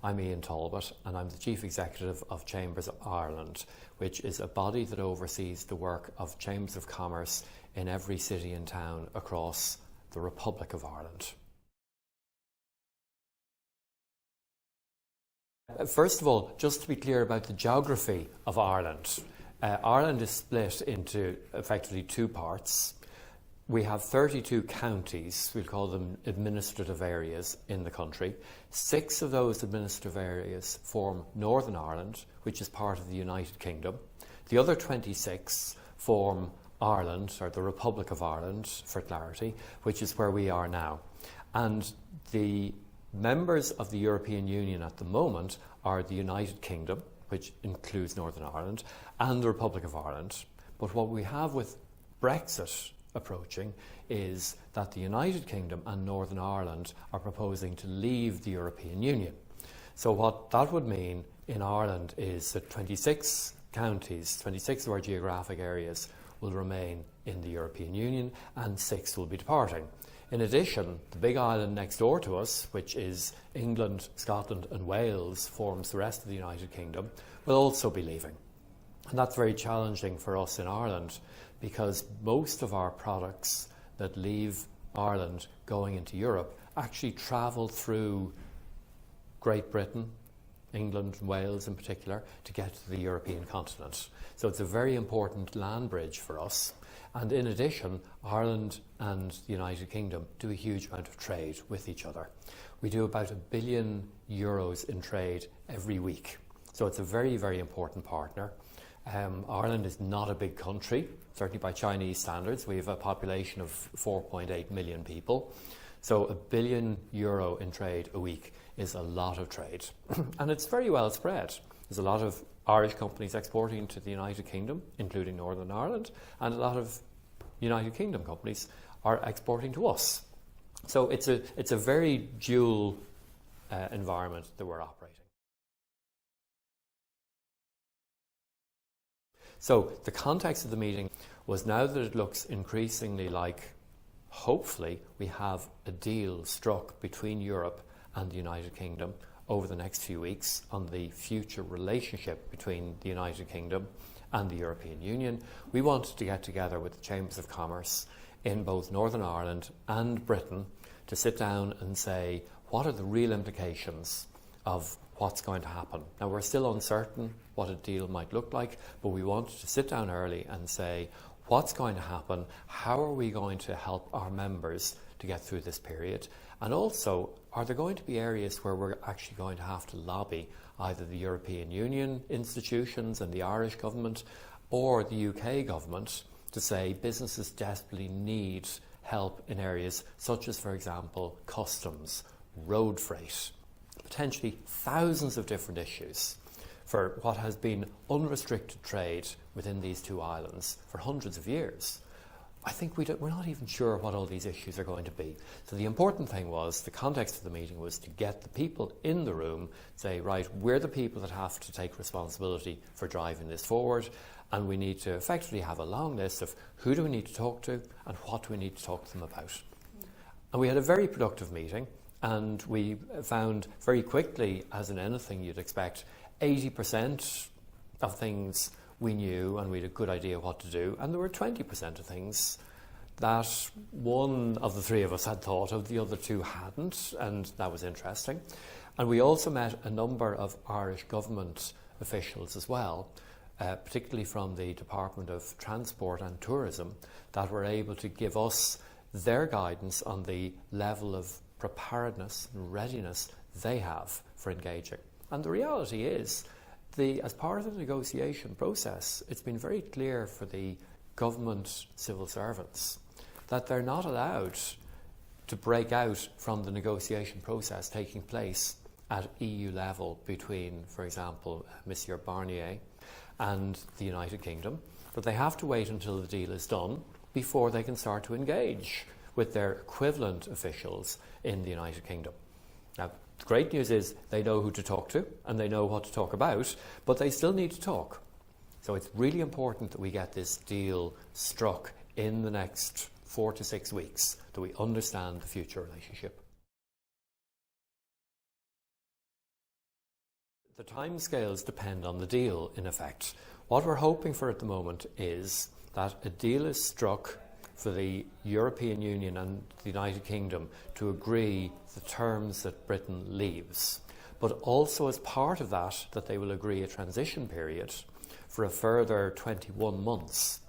I'm Ian Talbot, and I'm the Chief Executive of Chambers of Ireland, which is a body that oversees the work of Chambers of Commerce in every city and town across the Republic of Ireland. First of all, just to be clear about the geography of Ireland. Ireland is split into effectively two parts. We have 32 counties, we'll call them administrative areas in the country. 6 of those administrative areas form Northern Ireland, which is part of the United Kingdom. The other 26 form Ireland, or the Republic of Ireland, for clarity, which is where we are now. And the members of the European Union at the moment are the United Kingdom, which includes Northern Ireland, and the Republic of Ireland. But what we have with Brexit approaching is that the United Kingdom and Northern Ireland are proposing to leave the European Union. So what that would mean in Ireland is that 26 counties, 26 of our geographic areas will remain in the European Union and 6 will be departing. In addition, the big island next door to us, which is England, Scotland and Wales, forms the rest of the United Kingdom, will also be leaving. And that's very challenging for us in Ireland because most of our products that leave Ireland going into Europe actually travel through Great Britain, England and Wales in particular, to get to the European continent. So it's a very important land bridge for us. And in addition, Ireland and the United Kingdom do a huge amount of trade with each other. We do about €1 billion in trade every week. So it's a very, very important partner. Ireland is not a big country, certainly by Chinese standards. We have a population of 4.8 million people. So €1 billion in trade a week is a lot of trade. And it's very well spread. There's a lot of Irish companies exporting to the United Kingdom, including Northern Ireland, and a lot of United Kingdom companies are exporting to us. So it's a very dual environment that we're operating. So the context of the meeting was now that it looks increasingly like, hopefully, we have a deal struck between Europe and the United Kingdom over the next few weeks on the future relationship between the United Kingdom and the European Union. We wanted to get together with the Chambers of Commerce in both Northern Ireland and Britain to sit down and say, what are the real implications of what's going to happen? Now, we're still uncertain what a deal might look like, but we wanted to sit down early and say, what's going to happen? How are we going to help our members to get through this period? And also, are there going to be areas where we're actually going to have to lobby either the European Union institutions and the Irish government or the UK government to say businesses desperately need help in areas such as, for example, customs, road freight, potentially thousands of different issues for what has been unrestricted trade within these two islands for hundreds of years. I think we're not even sure what all these issues are going to be. So the important thing was, the context of the meeting was to get the people in the room, say, right, we're the people that have to take responsibility for driving this forward, and we need to effectively have a long list of who do we need to talk to and what do we need to talk to them about. And we had a very productive meeting, and we found very quickly, as in anything you'd expect, 80% of things we knew and we had a good idea what to do, and there were 20% of things that one of the three of us had thought of, the other two hadn't, and that was interesting. And we also met a number of Irish government officials as well, particularly from the Department of Transport and Tourism, that were able to give us their guidance on the level of preparedness and readiness they have for engaging. And the reality is, as part of the negotiation process, it's been very clear for the government civil servants that they're not allowed to break out from the negotiation process taking place at EU level between, for example, Monsieur Barnier and the United Kingdom, but they have to wait until the deal is done before they can start to engage with their equivalent officials in the United Kingdom. Now, the great news is they know who to talk to and they know what to talk about, but they still need to talk. So it's really important that we get this deal struck in the next 4 to 6 weeks, that we understand the future relationship. The timescales depend on the deal, in effect. What we're hoping for at the moment is that a deal is struck for the European Union and the United Kingdom to agree the terms that Britain leaves. But also as part of that, that they will agree a transition period for a further 21 months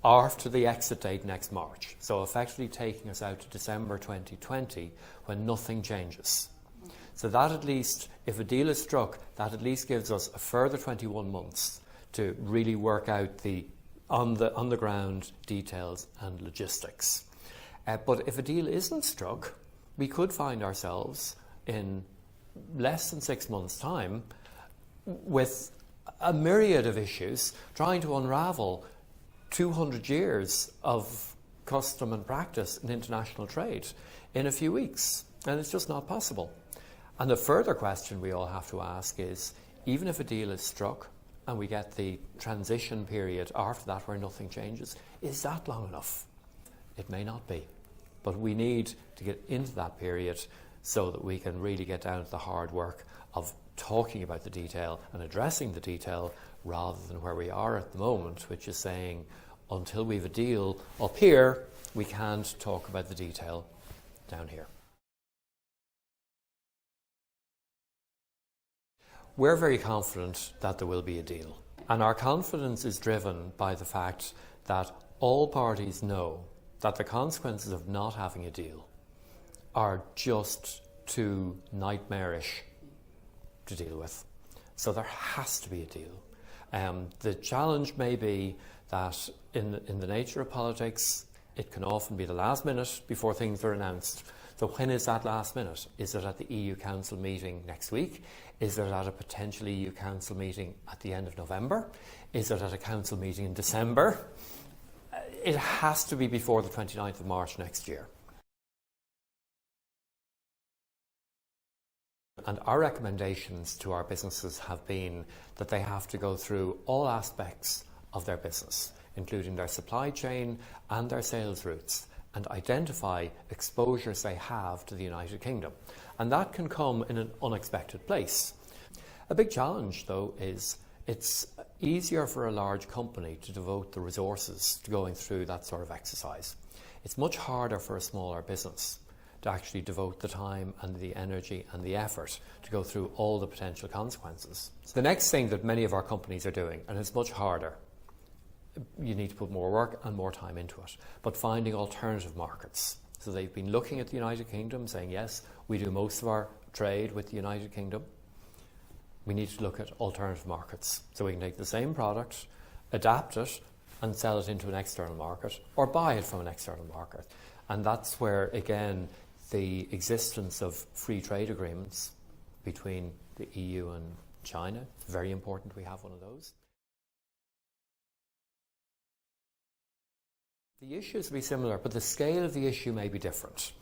after the exit date next March. So effectively taking us out to December 2020 when nothing changes. So that at least, if a deal is struck, that at least gives us a further 21 months to really work out the on the ground details and logistics. But if a deal isn't struck, we could find ourselves in less than 6 months' time with a myriad of issues trying to unravel 200 years of custom and practice in international trade in a few weeks. And it's just not possible. And the further question we all have to ask is, even if a deal is struck and we get the transition period after that where nothing changes, is that long enough? It may not be. But we need to get into that period so that we can really get down to the hard work of talking about the detail and addressing the detail rather than where we are at the moment, which is saying until we have a deal up here, we can't talk about the detail down here. We're very confident that there will be a deal, and our confidence is driven by the fact that all parties know that the consequences of not having a deal are just too nightmarish to deal with. So there has to be a deal. The challenge may be that in the nature of politics, it can often be the last minute before things are announced. So when is that last minute? Is it at the EU Council meeting next week? Is it at a potential EU Council meeting at the end of November? Is it at a Council meeting in December? It has to be before the 29th of March next year. And our recommendations to our businesses have been that they have to go through all aspects of their business, including their supply chain and their sales routes, and identify exposures they have to the United Kingdom. And that can come in an unexpected place. A big challenge, though, is it's easier for a large company to devote the resources to going through that sort of exercise. It's much harder for a smaller business to actually devote the time and the energy and the effort to go through all the potential consequences. So the next thing that many of our companies are doing, and it's much harder, you need to put more work and more time into it, but finding alternative markets. So they've been looking at the United Kingdom, saying, yes, we do most of our trade with the United Kingdom. We need to look at alternative markets. So we can take the same product, adapt it, and sell it into an external market, or buy it from an external market. And that's where, again, the existence of free trade agreements between the EU and China, it's very important we have one of those. The issues will be similar, but the scale of the issue may be different.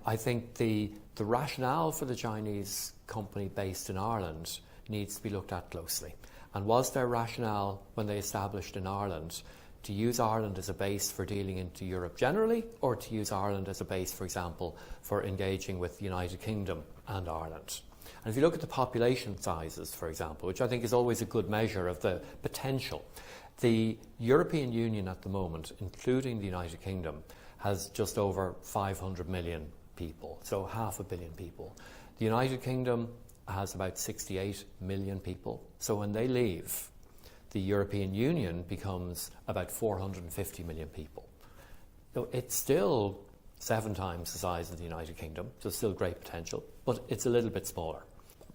I think the rationale for the Chinese company based in Ireland needs to be looked at closely. And was their rationale, when they established in Ireland, to use Ireland as a base for dealing into Europe generally, or to use Ireland as a base, for example, for engaging with the United Kingdom and Ireland? And if you look at the population sizes, for example, which I think is always a good measure of the potential, the European Union at the moment, including the United Kingdom, has just over 500 million people, so 500 million people. The United Kingdom has about 68 million people. So when they leave, the European Union becomes about 450 million people. So it's still 7 times the size of the United Kingdom, so still great potential, but it's a little bit smaller.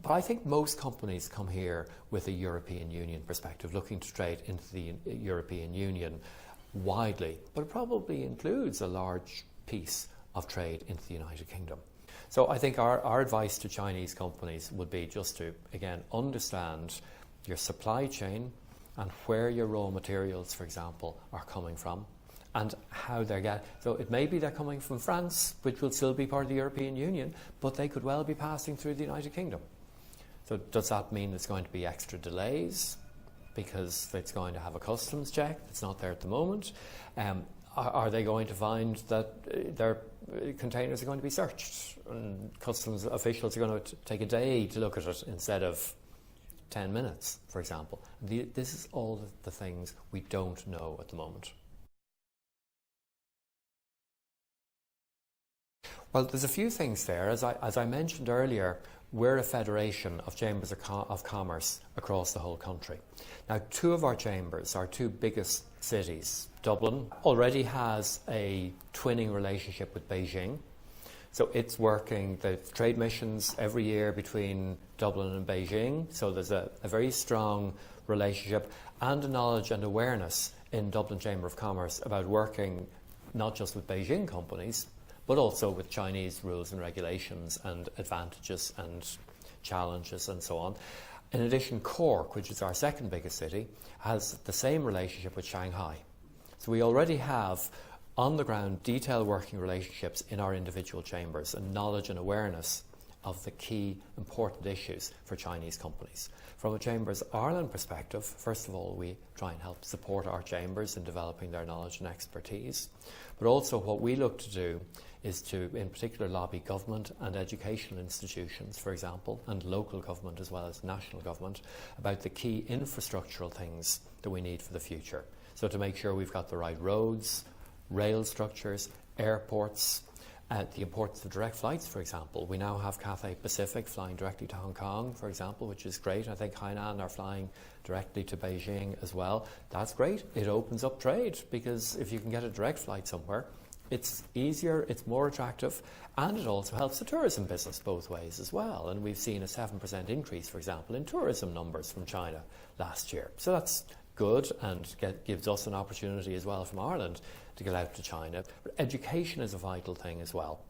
But I think most companies come here with a European Union perspective, looking to trade into the European Union widely, but it probably includes a large piece of trade into the United Kingdom. So I think our advice to Chinese companies would be just to, again, understand your supply chain and where your raw materials, for example, are coming from and how they're getting. So it may be they're coming from France, which will still be part of the European Union, but they could well be passing through the United Kingdom. So does that mean there's going to be extra delays because it's going to have a customs check that's not there at the moment? Are they going to find that their containers are going to be searched and customs officials are going to take a day to look at it instead of 10 minutes, for example. This is all the things we don't know at the moment. Well, there's a few things there. As I mentioned earlier, we're a federation of chambers of commerce across the whole country. Now, two of our chambers, our two biggest cities, Dublin already has a twinning relationship with Beijing. So it's working the trade missions every year between Dublin and Beijing. So there's a very strong relationship and a knowledge and awareness in Dublin Chamber of Commerce about working not just with Beijing companies, but also with Chinese rules and regulations and advantages and challenges and so on. In addition, Cork, which is our second biggest city, has the same relationship with Shanghai. So we already have on-the-ground detailed working relationships in our individual chambers and knowledge and awareness of the key important issues for Chinese companies. From a Chambers Ireland perspective, first of all, we try and help support our chambers in developing their knowledge and expertise. But also what we look to do is to, in particular, lobby government and educational institutions, for example, and local government as well as national government, about the key infrastructural things that we need for the future. So to make sure we've got the right roads, rail structures, airports, the importance of direct flights, for example. We now have Cathay Pacific flying directly to Hong Kong, for example, which is great. I think Hainan are flying directly to Beijing as well. That's great. It opens up trade, because if you can get a direct flight somewhere, it's easier, it's more attractive, and it also helps the tourism business both ways as well. And we've seen a 7% increase, for example, in tourism numbers from China last year. So that's good and gives us an opportunity as well from Ireland to get out to China. But education is a vital thing as well.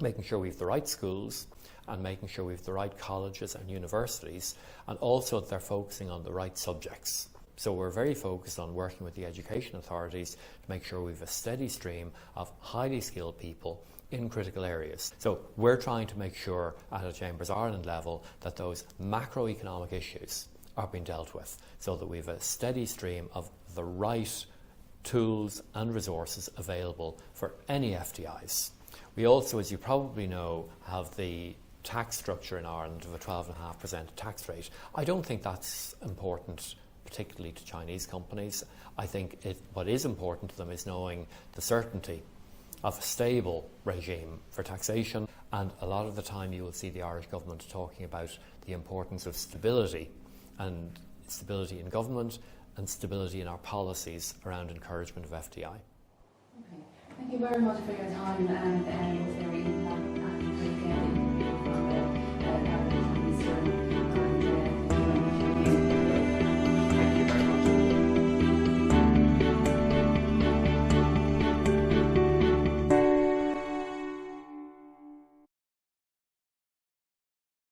Making sure we have the right schools and making sure we have the right colleges and universities, and also that they're focusing on the right subjects. So we're very focused on working with the education authorities to make sure we have a steady stream of highly skilled people in critical areas. So we're trying to make sure at a Chambers Ireland level that those macroeconomic issues are being dealt with, so that we have a steady stream of the right tools and resources available for any FDIs. We also, as you probably know, have the tax structure in Ireland of a 12.5% tax rate. I don't think that's important particularly to Chinese companies. I think what is important to them is knowing the certainty of a stable regime for taxation, and a lot of the time you will see the Irish government talking about the importance of stability, and stability in government and stability in our policies around encouragement of FDI. Okay. Thank you very much for your time and